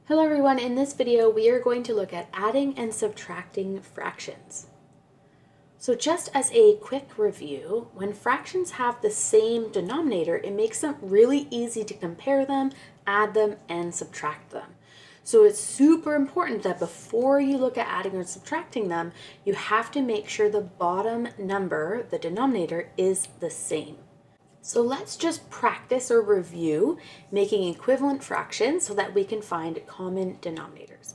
Hello everyone, in this video we are going to look at adding and subtracting fractions. So just as a quick review, when fractions have the same denominator, it makes them really easy to compare them, add them, and subtract them. So it's super important that before you look at adding or subtracting them, you have to make sure the bottom number, the denominator, is the same. So let's just practice or review making equivalent fractions so that we can find common denominators.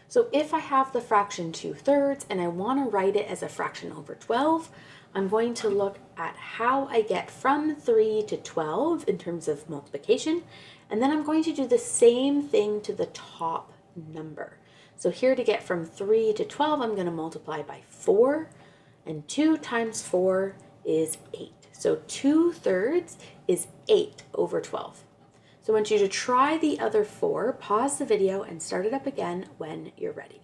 So if I have the fraction 2/3 and I want to write it as a fraction over 12, I'm going to look at how I get from 3 to 12 in terms of multiplication, and then I'm going to do the same thing to the top number. So here to get from 3 to 12, I'm going to multiply by 4, and 2 times 4 is 8. So 2/3 is 8 over 12. So I want you to try the other 4, pause the video, and start it up again when you're ready.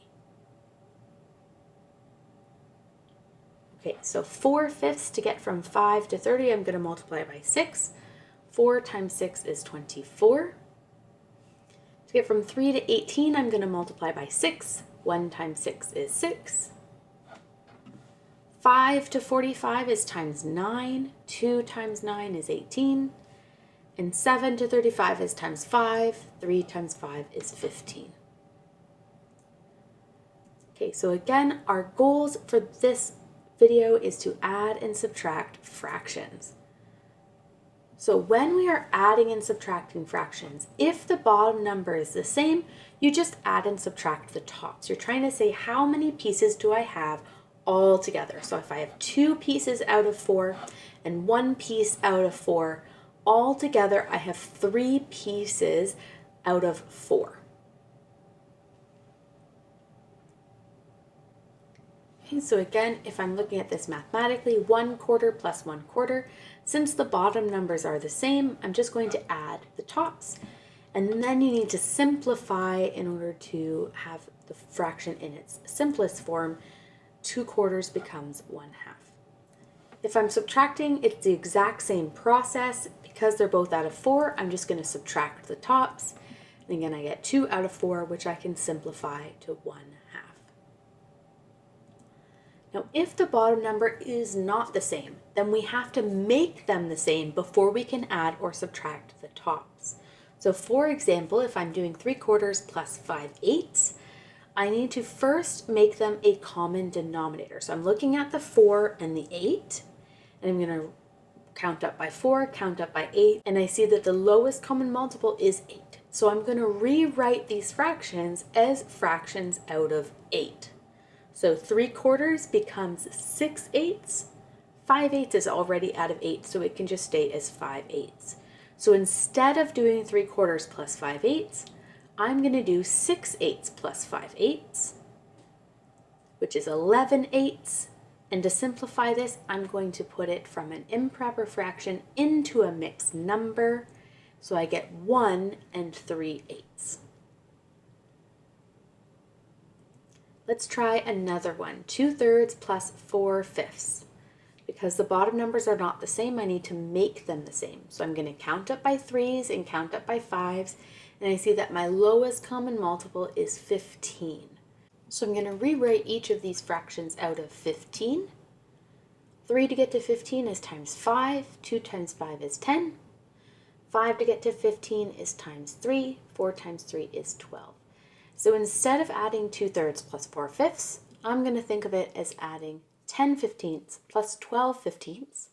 Okay, so 4/5 to get from 5 to 30, I'm going to multiply by 6. 4 times 6 is 24. To get from 3 to 18, I'm going to multiply by 6. 1 times 6 is 6. 5 to 45 is times 9, 2 times 9 is 18, and 7 to 35 is times 5, 3 times 5 is 15. Okay, so again, our goals for this video is to add and subtract fractions. So when we are adding and subtracting fractions, if the bottom number is the same, you just add and subtract the tops. You're trying to say how many pieces do I have all together. So if I have 2 pieces out of 4 and 1 piece out of 4, all together I have 3 pieces out of 4. Okay, so again, if I'm looking at this mathematically, 1/4 plus 1/4, since the bottom numbers are the same, I'm just going to add the tops. And then you need to simplify in order to have the fraction in its simplest form. 2/4 becomes 1/2. If I'm subtracting, it's the exact same process. Because they're both out of 4, I'm just going to subtract the tops. And again, I get 2 out of 4, which I can simplify to 1/2. Now, if the bottom number is not the same, then we have to make them the same before we can add or subtract the tops. So for example, if I'm doing 3/4 plus 5/8, I need to first make them a common denominator. So I'm looking at the 4 and the 8, and I'm going to count up by 4, count up by 8, and I see that the lowest common multiple is 8. So I'm going to rewrite these fractions as fractions out of 8. So 3/4 becomes 6/8. 5/8 is already out of 8, so it can just stay as 5/8. So instead of doing 3/4 plus 5/8, I'm going to do 6/8 plus 5/8, which is 11/8. And to simplify this, I'm going to put it from an improper fraction into a mixed number. So I get 1 and 3/8. Let's try another one, 2/3 plus 4/5. Because the bottom numbers are not the same, I need to make them the same. So I'm going to count up by 3s and count up by 5s. And I see that my lowest common multiple is 15. So I'm going to rewrite each of these fractions out of 15. 3 to get to 15 is times 5. 2 times 5 is 10. 5 to get to 15 is times 3. 4 times 3 is 12. So instead of adding 2/3 plus 4/5, I'm going to think of it as adding 10/15 plus 12/15,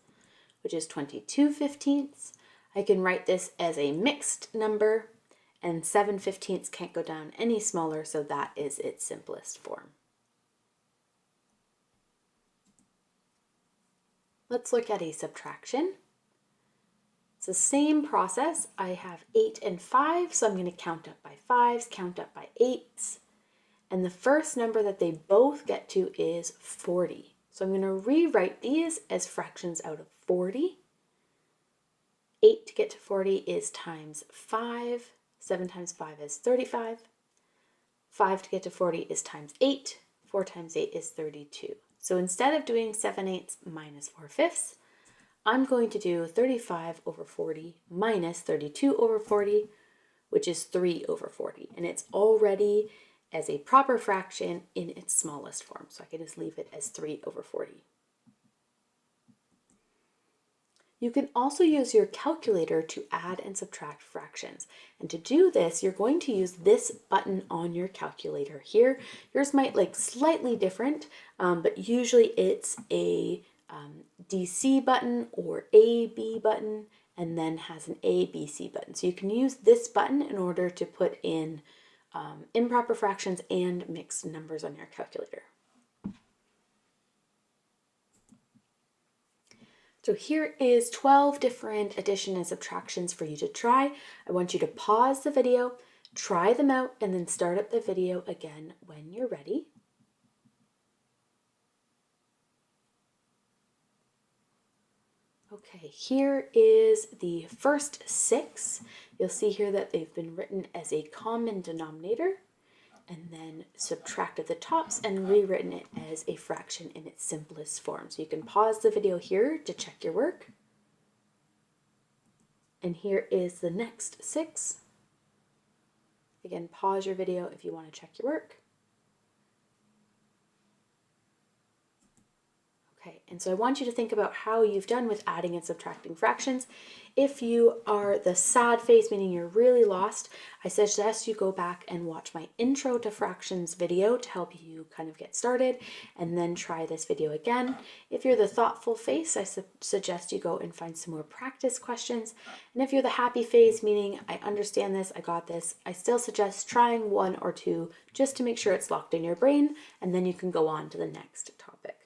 which is 22/15. I can write this as a mixed number, and 7/15 can't go down any smaller, so that is its simplest form. Let's look at a subtraction. It's the same process. I have 8 and 5, so I'm going to count up by 5s, count up by 8s, and the first number that they both get to is 40. So I'm going to rewrite these as fractions out of 40. 8 to get to 40 is times 5. 7 times 5 is 35. 5 to get to 40 is times 8. 4 times 8 is 32. So instead of doing 7/8 minus 4/5, I'm going to do 35 over 40 minus 32 over 40, which is 3 over 40. And it's already as a proper fraction in its smallest form. So I can just leave it as 3 over 40. You can also use your calculator to add and subtract fractions. And to do this, you're going to use this button on your calculator here. Yours might look slightly different, but usually it's a DC button or AB button, and then has an ABC button. So you can use this button in order to put in improper fractions and mixed numbers on your calculator. So here is 12 different addition and subtractions for you to try. I want you to pause the video, try them out, and then start up the video again when you're ready. Okay, here is the first 6. You'll see here that they've been written as a common denominator and then subtracted the tops and rewritten it as a fraction in its simplest form. So you can pause the video here to check your work. And here is the next 6. Again, pause your video if you want to check your work. Okay, and so I want you to think about how you've done with adding and subtracting fractions. If you are the sad face, meaning you're really lost, I suggest you go back and watch my intro to fractions video to help you kind of get started, and then try this video again. If you're the thoughtful face, I suggest you go and find some more practice questions. And if you're the happy face, meaning I understand this, I got this, I still suggest trying 1 or 2 just to make sure it's locked in your brain, and then you can go on to the next topic.